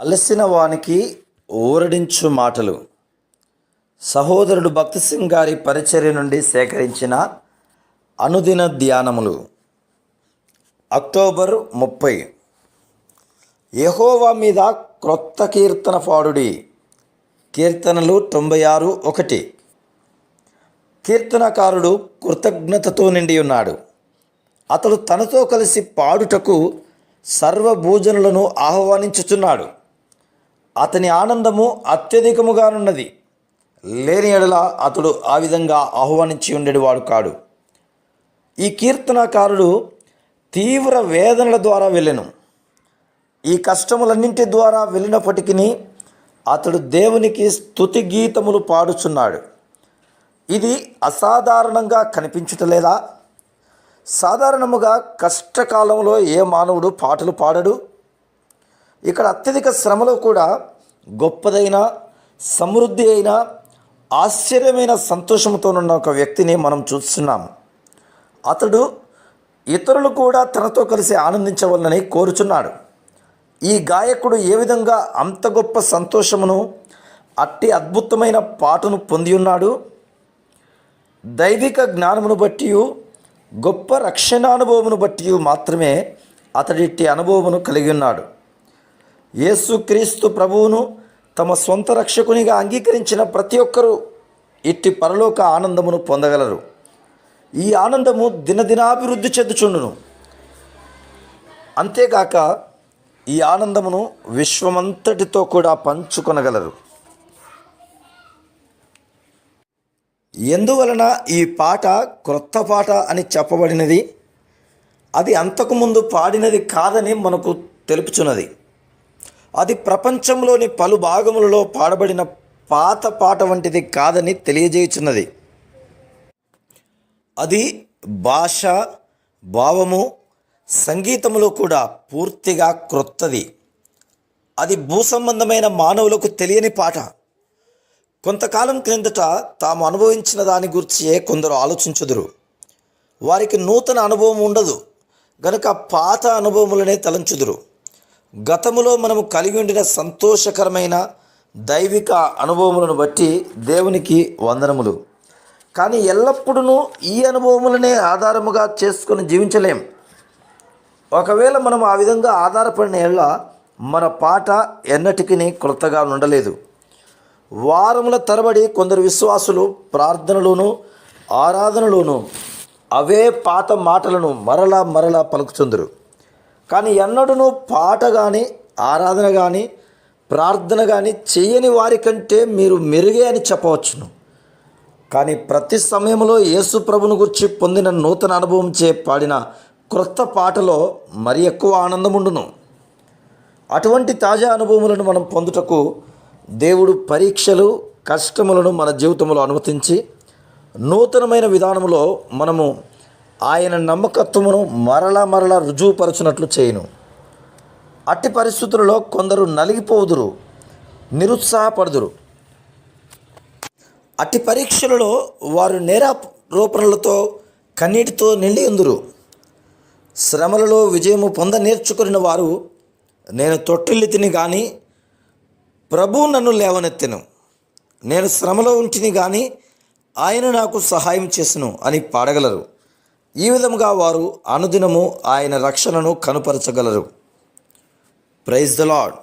అలసిన వానికి ఊరడించు మాటలు. సహోదరుడు భక్తి సింగ్ గారి పరిచర్య నుండి సేకరించిన అనుదిన ధ్యానములు. అక్టోబర్ 30. యెహోవా మీద క్రొత్త కీర్తన పాడుడి. కీర్తనలు 96:1. కీర్తనకారుడు కృతజ్ఞతతో నిండి ఉన్నాడు. అతడు తనతో కలిసి పాడుటకు సర్వభూజనులను ఆహ్వానించుచున్నాడు. అతని ఆనందము అత్యధికముగానున్నది. లేని ఎడల అతడు ఆ విధంగా ఆహ్వానించి ఉండేవాడు కాడు. ఈ కీర్తనకారుడు తీవ్ర వేదనల ద్వారా వెళ్ళెను. ఈ కష్టములన్నింటి ద్వారా వెళ్ళినప్పటికీ అతడు దేవునికి స్తుతి గీతములు పాడుచున్నాడు. ఇది అసాధారణంగా కనిపించుటలేదా? సాధారణముగా కష్టకాలంలో ఏ మానవుడు పాటలు పాడడు? ఇక్కడ అత్యధిక శ్రమలో కూడా గొప్పదైన, సమృద్ధి అయిన, ఆశ్చర్యమైన సంతోషంతోనున్న ఒక వ్యక్తిని మనం చూస్తున్నాం. అతడు ఇతరులు కూడా తనతో కలిసి ఆనందించవలనని కోరుచున్నాడు. ఈ గాయకుడు ఏ విధంగా అంత గొప్ప సంతోషమును, అట్టి అద్భుతమైన పాటను పొంది ఉన్నాడు? దైవిక జ్ఞానమును బట్టి, గొప్ప రక్షణానుభవమును బట్టి మాత్రమే అతడిట్టి అనుభవమును కలిగి ఉన్నాడు. యేసుక్రీస్తు ప్రభువును తమ సొంత రక్షకునిగా అంగీకరించిన ప్రతి ఒక్కరూ ఇట్టి పరలోక ఆనందమును పొందగలరు. ఈ ఆనందము దినదినాభివృద్ధి చెందుచుండును. అంతేగాక ఈ ఆనందమును విశ్వమంతటితో కూడా పంచుకొనగలరు. ఎందువలన ఈ పాట క్రొత్త పాట అని చెప్పబడినది? అది అంతకుముందు పాడినది కాదని మనకు తెలుపుచున్నది. అది ప్రపంచంలోని పలు భాగములలో పాడబడిన పాత పాట వంటిది కాదని తెలియజేయుచున్నది. అది భాష, భావము, సంగీతములో కూడా పూర్తిగా క్రొత్తది. అది భూసంబంధమైన మానవులకు తెలియని పాట. కొంతకాలం క్రిందట తాము అనుభవించిన దాని గురించే కొందరు ఆలోచించుదురు. వారికి నూతన అనుభవం ఉండదు గనుక పాత అనుభవములనే తలంచుదురు. గతములో మనము కలిగి ఉండిన సంతోషకరమైన దైవిక అనుభవములను బట్టి దేవునికి వందనములు. కానీ ఎల్లప్పుడూ ఈ అనుభవములనే ఆధారముగా చేసుకొని జీవించలేం. ఒకవేళ మనం ఆ విధంగా ఆధారపడిన ఎడల మన పాట ఎన్నటికీ క్రొత్తగా ఉండలేదు. వారముల తరబడి కొందరు విశ్వాసులు ప్రార్థనలోను, ఆరాధనలోను అవే పాత మాటలను మరలా పలుకుచుందరు. కానీ ఎన్నడూ పాట కానీ, ఆరాధన కానీ, ప్రార్థన కానీ చేయని వారి కంటే మీరు మెరుగే అని చెప్పవచ్చును. కానీ ప్రతి సమయంలో యేసు ప్రభువును గురించి పొందిన నూతన అనుభవం చే పాడిన క్రొత్త పాటలో మరి ఎక్కువ ఆనందముండును. అటువంటి తాజా అనుభవములను మనం పొందుటకు దేవుడు పరీక్షలు, కష్టములను మన జీవితంలో అనుమతించి నూతనమైన విధానంలో మనము ఆయన నమ్మకత్వమును మరలా రుజువుపరచునట్లు చేయును. అట్టి పరిస్థితులలో కొందరు నలిగిపోదురు, నిరుత్సాహపడుదురు. అట్టి పరీక్షలలో వారు నేరారోపణలతో, కన్నీటితో నిండి ఉందురు. శ్రమలలో విజయము పొంద నేర్చుకున్న వారు, నేను తొట్టిల్లితిని కానీ ప్రభువు నన్ను లేవనెత్తెను, నేను శ్రమలో ఉంటిని కానీ ఆయన నాకు సహాయం చేసెను అని పాడగలరు. ఈ విధముగా వారు అనుదినము ఆయన రక్షణను కనుపరచగలరు. Praise the lord.